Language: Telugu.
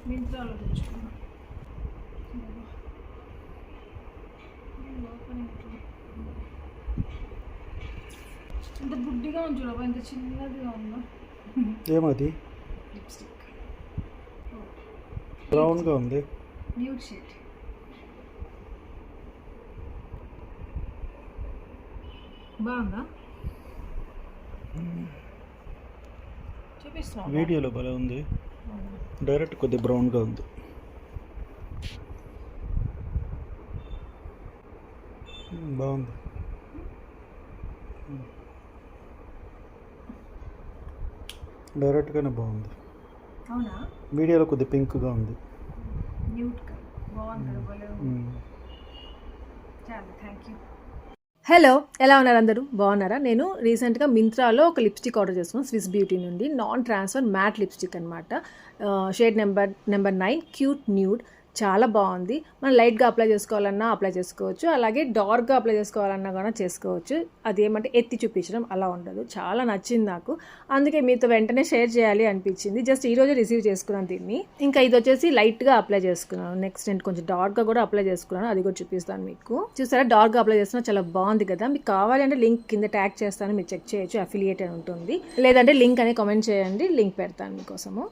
మింత్రాలో తెచ్చుకున్నా. ఇంత బుడ్డిగా ఉంది చూడబా, ఇంత చిన్నదిగా ఉందా. ఏమది? లిప్స్టిక్ బ్రౌన్గా ఉంది. Nude shade. బాగుందా? చూపిస్తున్నా. వీడియోలో భలే ఉంది, డైరెక్ట్ కొద్దిగా బ్రౌన్గా ఉంది. బాగుంది. డైరెక్ట్గానే బాగుంది. అవునా? వీడియోలో కొద్దిగా పింక్గా ఉంది. న్యూడ్ కలర్ బాగుంది కదా, భలే ఉంది. చాలా థ్యాంక్ యూ. హలో, ఎలా ఉన్నారు అందరూ? బాగున్నారా? నేను రీసెంట్గా మింత్రాలో ఒక లిప్స్టిక్ ఆర్డర్ చేసుకున్నాను, స్విస్ బ్యూటీ నుండి. నాన్ ట్రాన్స్ఫర్ మ్యాట్ లిప్స్టిక్ అనమాట. Shade number 9 cute nude. చాలా బాగుంది. మనం లైట్గా అప్లై చేసుకోవాలన్నా అప్లై చేసుకోవచ్చు, అలాగే డార్క్గా అప్లై చేసుకోవాలన్నా కూడా చేసుకోవచ్చు. అది ఏమంటే ఎత్తి చూపించడం అలా ఉండదు. చాలా నచ్చింది నాకు, అందుకే మీతో వెంటనే షేర్ చేయాలి అనిపించింది. జస్ట్ ఈరోజు రిసీవ్ చేసుకున్నాను దీన్ని. ఇంకా ఇది వచ్చేసి లైట్గా అప్లై చేసుకున్నాను. నెక్స్ట్ నేను కొంచెం డార్క్గా కూడా అప్లై చేసుకున్నాను, అది కూడా చూపిస్తాను మీకు. చూసారా, డార్క్గా అప్లై చేస్తున్నా, చాలా బాగుంది కదా. మీకు కావాలంటే లింక్ కింద ట్యాగ్ చేస్తాను, మీరు చెక్ చేయొచ్చు. అఫిలియేట్ అని ఉంటుంది, లేదంటే లింక్ అని కామెంట్ చేయండి, లింక్ పెడతాను మీకోసము.